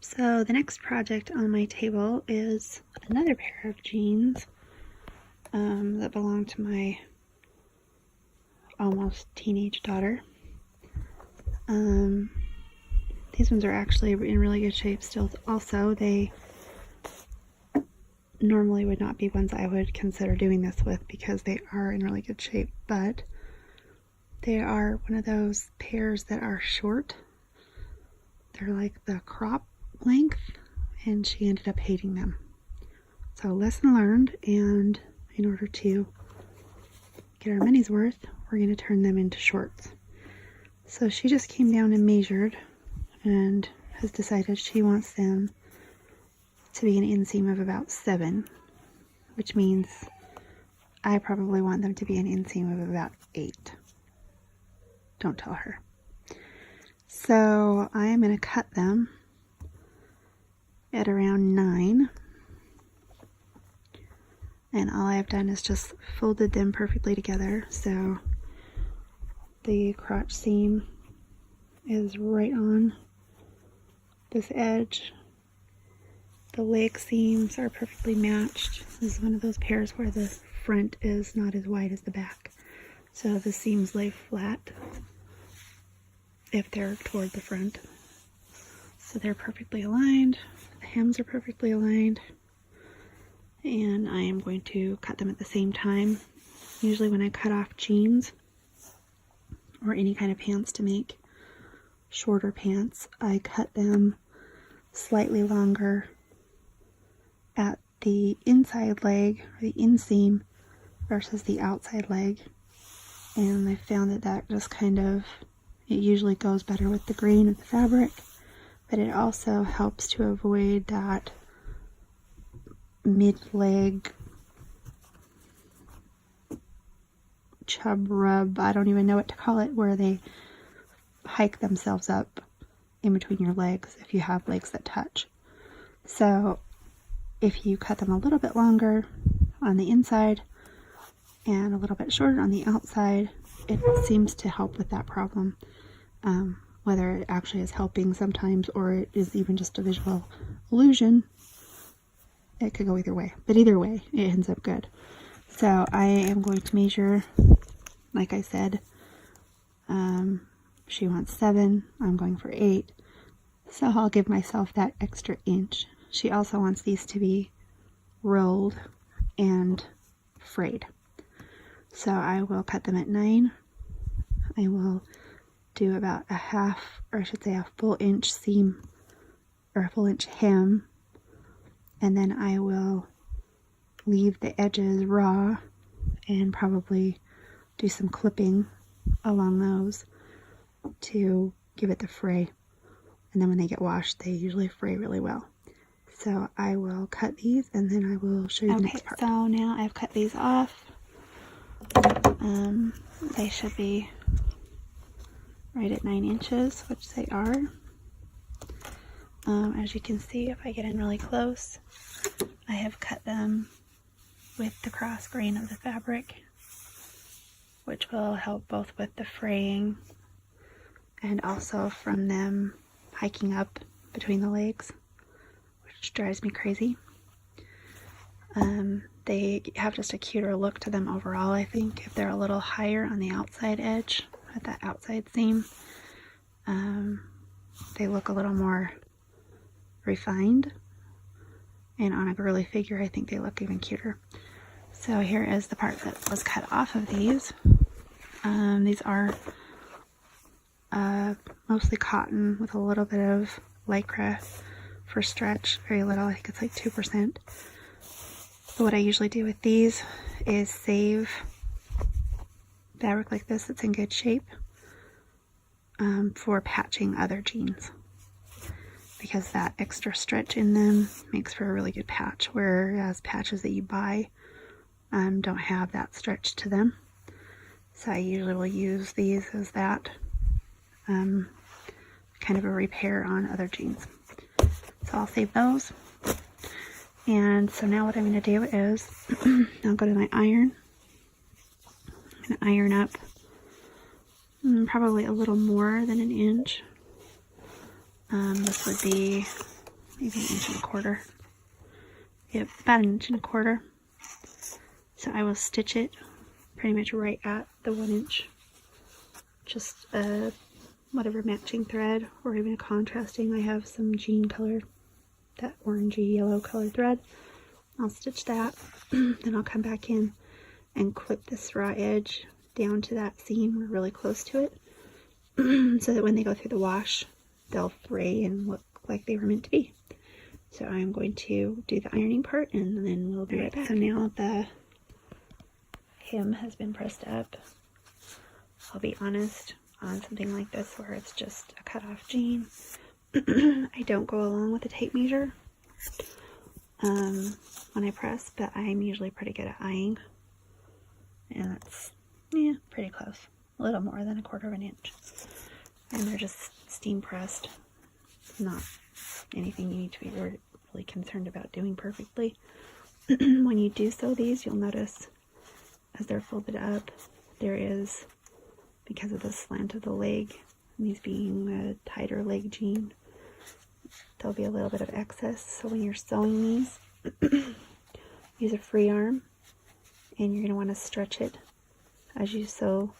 So the next project on my table is another pair of jeans that belong to my almost teenage daughter. These ones are actually in really good shape still. Also, they normally would not be ones I would consider doing this with because they are in really good shape, but they are one of those pairs that are short. They're like the crop length, and she ended up hating them. So lesson learned, and in order to get our money's worth, we're going to turn them into shorts. So she just came down and measured and has decided she wants them to be an inseam of about 7, which means I probably want them to be an inseam of about 8. Don't tell her. So I am going to cut them at around 9. And all I've done is just folded them perfectly together. So the crotch seam is right on this edge. The leg seams are perfectly matched. This is one of those pairs where the front is not as wide as the back. So the seams lay flat if they're toward the front. So they're perfectly aligned. The hems are perfectly aligned. And I am going to cut them at the same time. Usually when I cut off jeans or any kind of pants to make shorter pants, I cut them slightly longer at the inside leg, or the inseam, versus the outside leg. And I found that that just kind of, it usually goes better with the grain of the fabric, but it also helps to avoid that mid-leg chub rub, I don't even know what to call it, where they hike themselves up in between your legs if you have legs that touch. So if you cut them a little bit longer on the inside and a little bit shorter on the outside, it seems to help with that problem. Whether it actually is helping sometimes or it is even just a visual illusion, it could go either way. But either way, it ends up good. So I am going to measure, like I said, she wants 7, I'm going for 8. So I'll give myself that extra inch. She also wants these to be rolled and frayed. So I will cut them at 9. I will do about a half, or I should say a full inch seam, or a full inch hem. And then I will leave the edges raw and probably do some clipping along those to give it the fray. And then when they get washed, they usually fray really well. So I will cut these and then I will show you the next part. So now I've cut these off. They should be right at 9 inches, which they are. As you can see, if I get in really close, I have cut them with the cross grain of the fabric, which will help both with the fraying and also from them hiking up between the legs, which drives me crazy. They have just a cuter look to them overall, I think, if they're a little higher on the outside edge, at that outside seam. They look a little more refined, and on a girly figure I think they look even cuter. So here is the part that was cut off of these. These are mostly cotton with a little bit of lycra for stretch, very little, I think it's like 2%. So what I usually do with these is save fabric like this that's in good shape for patching other jeans, because that extra stretch in them makes for a really good patch, whereas patches that you buy don't have that stretch to them. So I usually will use these as that kind of a repair on other jeans. So I'll save those. And so now what I'm going to do is I'll go to my iron. I'm going to iron up probably a little more than an inch. This would be maybe 1.25 inches. Yep, about 1.25 inches. So I will stitch it pretty much right at the 1 inch. Just whatever matching thread or even a contrasting. I have some jean color, that orangey yellow colored thread. I'll stitch that, then I'll come back in and clip this raw edge down to that seam or really close to it, so that when they go through the wash, they'll fray and look like they were meant to be. So I'm going to do the ironing part and then we'll be right back. So now the hem has been pressed up. I'll be honest, on something like this where it's just a cutoff jean, I don't go along with the tape measure when I press, but I'm usually pretty good at eyeing, and that's, yeah, pretty close, a little more than 1/4 inch, and they're just steam pressed, not anything you need to be really concerned about doing perfectly. When you do sew these, you'll notice as they're folded up, there is, because of the slant of the leg, and these being a tighter leg jean, there'll be a little bit of excess. So when you're sewing these, use a free arm, and you're going to want to stretch it as you sew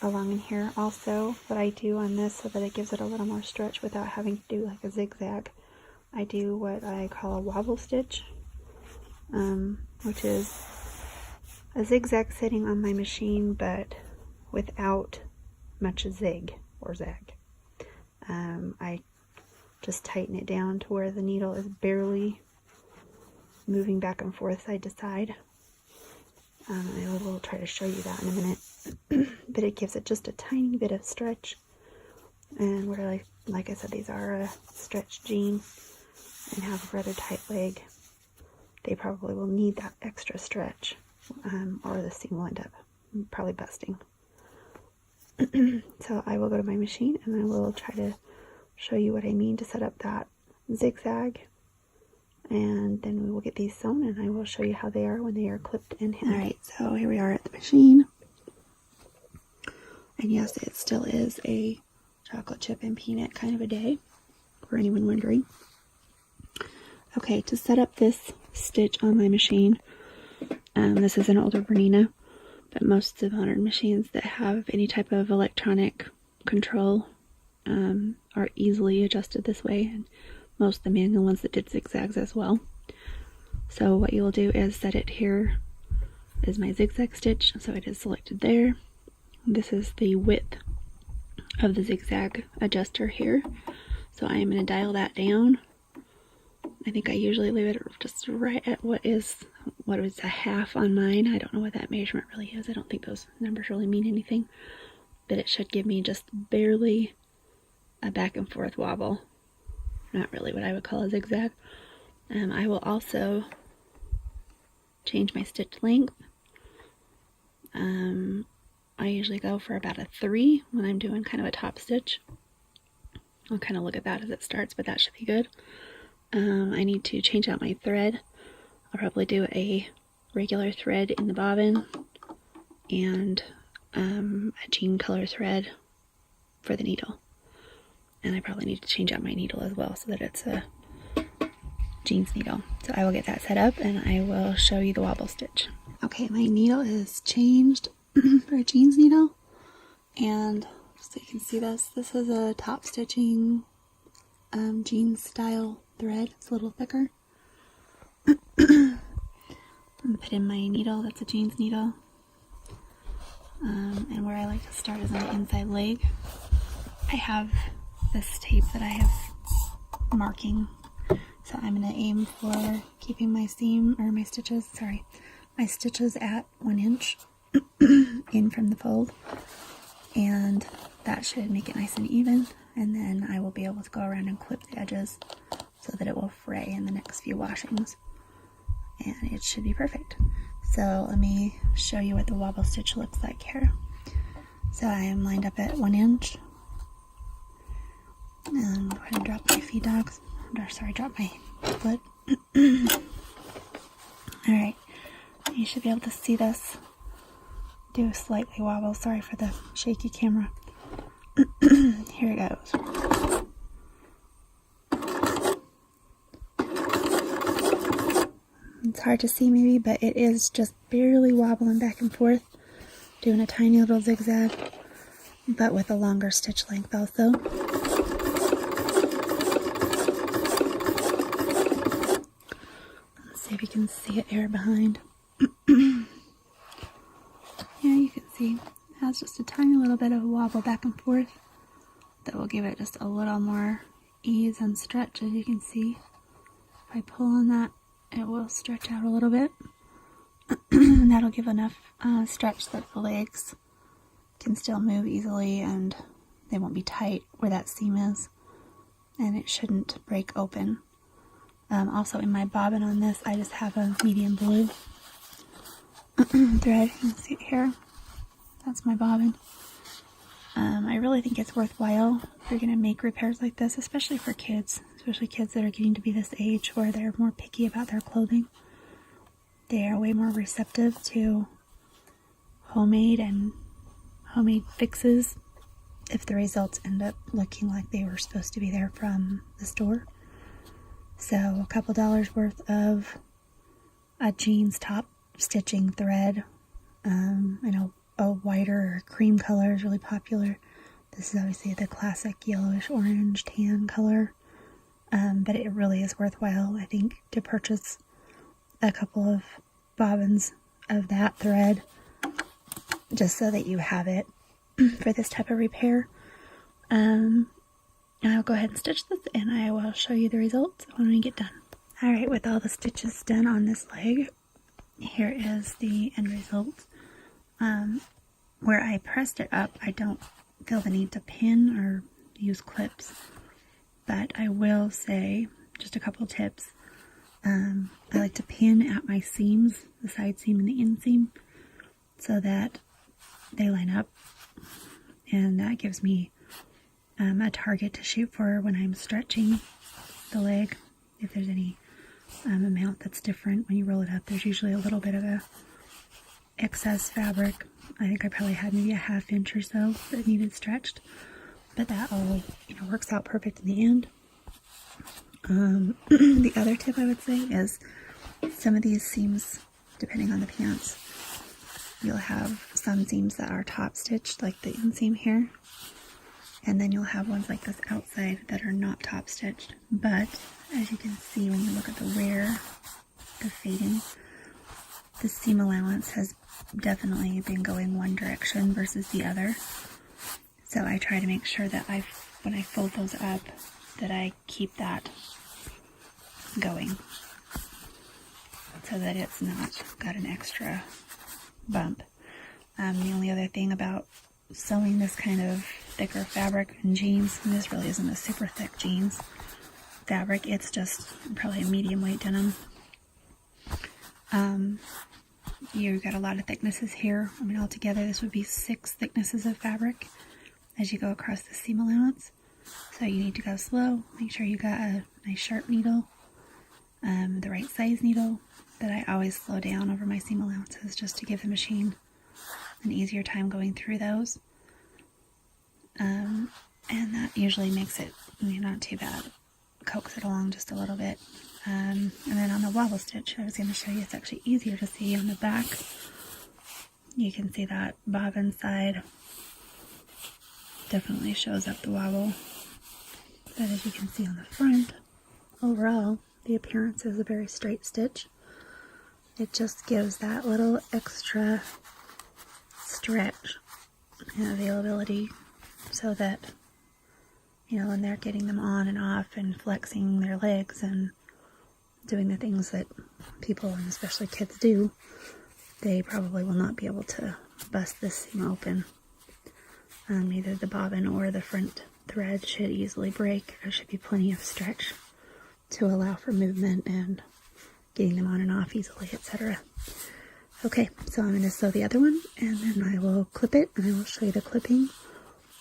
along in here. Also, what I do on this, so that it gives it a little more stretch without having to do like a zigzag, I do what I call a wobble stitch, which is a zigzag setting on my machine, but without much zig or zag. I just tighten it down to where the needle is barely moving back and forth side to side. I will try to show you that in a minute, but it gives it just a tiny bit of stretch. And where, like I said, these are a stretch jean and have a rather tight leg, they probably will need that extra stretch, or the seam will end up probably busting. So I will go to my machine and I will try to show you what I mean to set up that zigzag, and then we will get these sewn and I will show you how they are when they are clipped and hemmed. Alright, so here we are at the machine, and yes, it still is a chocolate chip and peanut kind of a day, for anyone wondering. Okay, to set up this stitch on my machine, this is an older Bernina, but most of the modern machines that have any type of electronic control are easily adjusted this way, and most of the manual ones that did zigzags as well. So what you'll do is set it here is my zigzag stitch, so it is selected there. This is the width of the zigzag adjuster here, so I am going to dial that down. I think I usually leave it just right at what is a half on mine. I don't know what that measurement really is. I don't think those numbers really mean anything, but it should give me just barely a back and forth wobble. Not really what I would call a zigzag. I will also change my stitch length. I usually go for about a 3 when I'm doing kind of a top stitch. I'll kind of look at that as it starts, but that should be good. I need to change out my thread. I'll probably do a regular thread in the bobbin and a jean color thread for the needle. And I probably need to change out my needle as well so that it's a jeans needle. So I will get that set up and I will show you the wobble stitch. Okay, my needle is changed for a jeans needle, and so you can see this is a top stitching jeans style thread. It's a little thicker. I'm gonna put in my needle. That's a jeans needle, and where I like to start is on the inside leg. I have this tape that I have marking, so I'm going to aim for keeping my seam, or my stitches at 1 inch in from the fold, and that should make it nice and even, and then I will be able to go around and clip the edges so that it will fray in the next few washings, and it should be perfect. So let me show you what the wobble stitch looks like here. So I am lined up at 1 inch. And go ahead and drop my feed dogs. Drop my foot. Alright, you should be able to see this do slightly wobble. Sorry for the shaky camera. Here it goes. It's hard to see maybe, but it is just barely wobbling back and forth, doing a tiny little zigzag, but with a longer stitch length also. Let's see if you can see it here behind. Yeah, you can see it has just a tiny little bit of a wobble back and forth that will give it just a little more ease and stretch, as you can see. If I pull on that, it will stretch out a little bit. And that'll give enough stretch that the legs can still move easily and they won't be tight where that seam is, and it shouldn't break open. Also in my bobbin on this, I just have a medium blue thread. You can see it here. That's my bobbin. I really think it's worthwhile if you're going to make repairs like this, especially for kids, especially kids that are getting to be this age where they're more picky about their clothing. They are way more receptive to homemade fixes if the results end up looking like they were supposed to be there from the store. So a couple dollars worth of a jeans top stitching thread. I know a whiter or cream color is really popular. This is obviously the classic yellowish orange tan color, but it really is worthwhile, I think, to purchase a couple of bobbins of that thread just so that you have it for this type of repair. I'll go ahead and stitch this and I will show you the results when we get done. Alright, with all the stitches done on this leg, here is the end result. Where I pressed it up, I don't feel the need to pin or use clips, but I will say just a couple tips. I like to pin at my seams, the side seam and the inseam, so that they line up, and that gives me a target to shoot for when I'm stretching the leg. If there's any amount that's different when you roll it up, there's usually a little bit of a excess fabric. I think I probably had maybe a ½ inch or so that needed stretched, but that all works out perfect in the end. The other tip I would say is some of these seams, depending on the pants, you'll have some seams that are top stitched, like the inseam here, and then you'll have ones like this outside that are not top stitched. But as you can see when you look at the wear, the fading, the seam allowance has definitely been going one direction versus the other. So I try to make sure that when I fold those up, that I keep that going so that it's not got an extra bump. The only other thing about sewing this kind of thicker fabric in jeans, and this really isn't a super thick jeans fabric, it's just probably a medium weight denim. You've got a lot of thicknesses here. I mean, altogether this would be 6 thicknesses of fabric as you go across the seam allowance. So you need to go slow. Make sure you got a nice sharp needle, the right size needle. But I always slow down over my seam allowances just to give the machine an easier time going through those. And that usually makes it not too bad. Coax it along just a little bit. And then on the wobble stitch, I was going to show you, it's actually easier to see on the back. You can see that bobbin side definitely shows up the wobble. But as you can see on the front, overall, the appearance is a very straight stitch. It just gives that little extra stretch and availability so that, when they're getting them on and off and flexing their legs and doing the things that people, and especially kids, do, they probably will not be able to bust this seam open. Either the bobbin or the front thread should easily break. There should be plenty of stretch to allow for movement and getting them on and off easily, etc. Okay, so I'm going to sew the other one, and then I will clip it, and I will show you the clipping.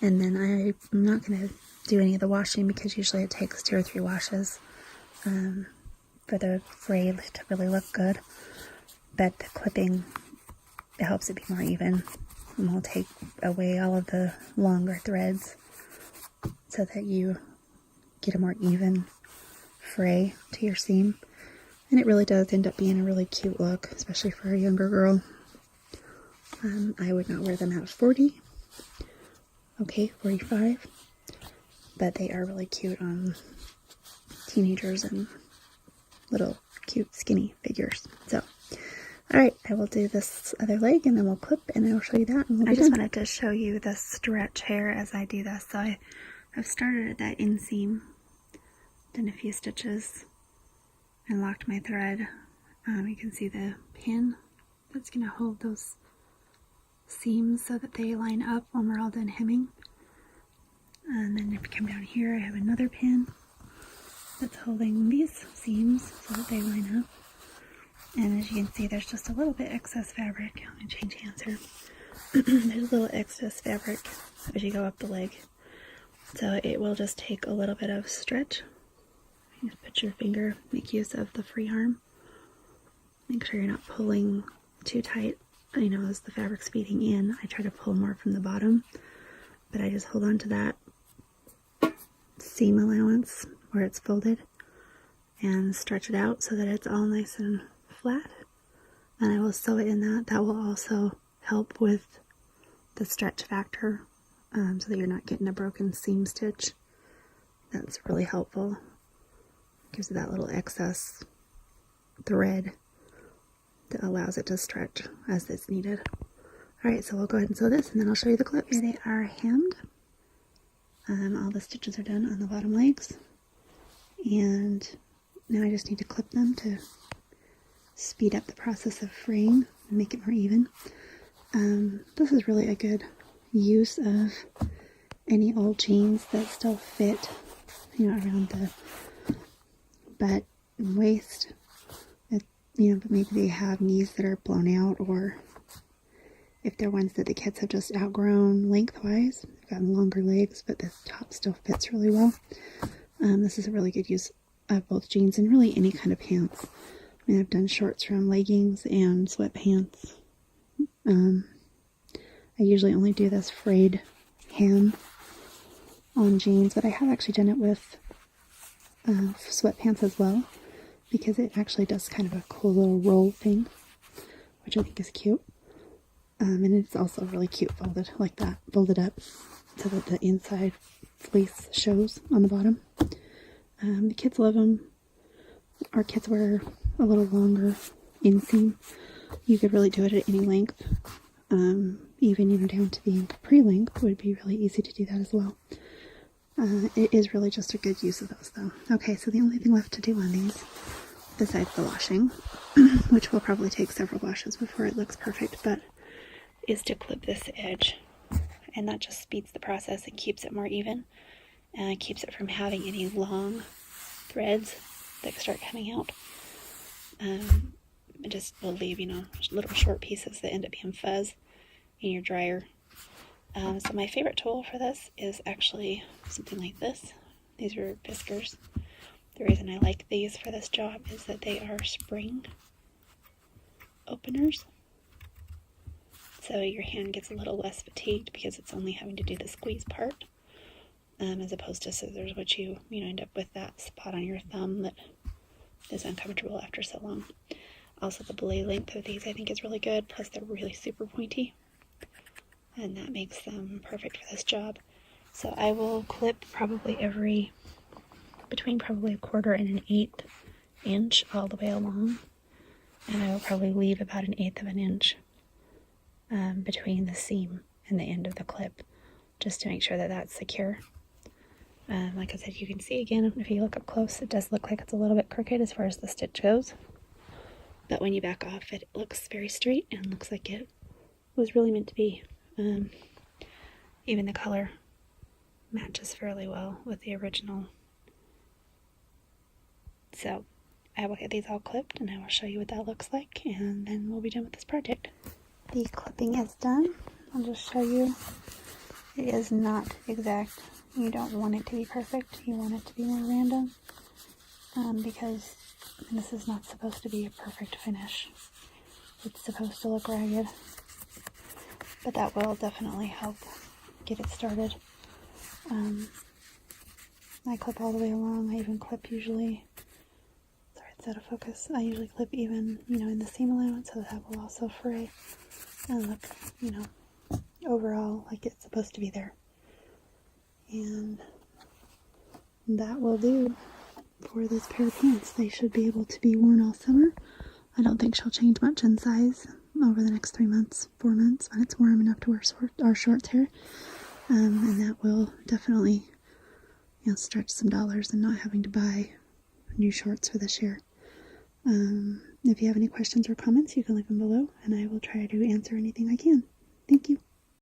And then I'm not going to do any of the washing because usually it takes 2 or 3 washes for the frayed to really look good. But the clipping, it helps it be more even, and we'll take away all of the longer threads so that you get a more even fray to your seam. And it really does end up being a really cute look, especially for a younger girl. I would not wear them at 40. Okay, 45. But they are really cute on teenagers and little cute skinny figures. So, alright, I will do this other leg and then we'll clip and I will show you that. And I just wanted to show you the stretch hair as I do this. So I've started at that inseam, done a few stitches, and locked my thread. You can see the pin that's going to hold those seams so that they line up when we're all done hemming. And then if you come down here, I have another pin that's holding these seams so that they line up. And as you can see, there's just a little bit excess fabric. I'm going to change hands here. There's a little excess fabric as you go up the leg. So it will just take a little bit of stretch. You just put your finger, make use of the free arm. Make sure you're not pulling too tight. You know, as the fabric's feeding in, I try to pull more from the bottom, but I just hold on to that seam allowance where it's folded and stretch it out so that it's all nice and flat. And I will sew it in that. That will also help with the stretch factor, so that you're not getting a broken seam stitch. That's really helpful. Gives it that little excess thread that allows it to stretch as it's needed. Alright, so we'll go ahead and sew this and then I'll show you the clips. Here they are hemmed. All the stitches are done on the bottom legs. And now I just need to clip them to speed up the process of fraying and make it more even. This is really a good use of any old jeans that still fit, you know, around the butt and waist. You know, but maybe they have knees that are blown out, or if they're ones that the kids have just outgrown lengthwise, they've gotten longer legs, but the top still fits really well. This is a really good use of both jeans and really any kind of pants. I mean, I've done shorts from leggings and sweatpants. I usually only do this frayed hem on jeans, but I have actually done it with sweatpants as well, because it actually does kind of a cool little roll thing, which I think is cute. And it's also really cute folded like that, folded up so that the inside fleece shows on the bottom. The kids love them. Our kids wear a little longer inseam. You could really do it at any length. Even, you know, down to the capri length would be really easy to do that as well. It is really just a good use of those though. Okay, so the only thing left to do on these, besides the washing, which will probably take several washes before it looks perfect, but is to clip this edge. And that just speeds the process and keeps it more even. And keeps it from having any long threads that start coming out. It just will leave, you know, little short pieces that end up being fuzz in your dryer. So my favorite tool for this is actually something like this. These are Fiskars. The reason I like these for this job is that they are spring openers. So your hand gets a little less fatigued because it's only having to do the squeeze part. As opposed to scissors, which you end up with that spot on your thumb that is uncomfortable after so long. Also, the belay length of these I think is really good, plus they're really super pointy. And that makes them perfect for this job. So I will clip probably between probably 1/4 and an 1/8 inch all the way along. And I will probably leave about an 1/8 of an inch between the seam and the end of the clip, just to make sure that that's secure. Like I said, you can see again, if you look up close, it does look like it's a little bit crooked as far as the stitch goes. But when you back off, it looks very straight and looks like it was really meant to be. Even the color matches fairly well with the original. So I will get these all clipped and I will show you what that looks like, and then we'll be done with this project. The clipping is done. I'll just show you. It is not exact. You don't want it to be perfect. You want it to be more random, because this is not supposed to be a perfect finish. It's supposed to look ragged, but that will definitely help get it started. I clip all the way along. I even clip usually, sorry, it's out of focus. I usually clip even, in the seam allowance, so that will also fray and look, overall like it's supposed to be there. And that will do for this pair of pants. They should be able to be worn all summer. I don't think she'll change much in size over the next 3 months, 4 months, when it's warm enough to wear our shorts here. And that will definitely, stretch some dollars and not having to buy new shorts for this year. If you have any questions or comments, you can leave them below, and I will try to answer anything I can. Thank you.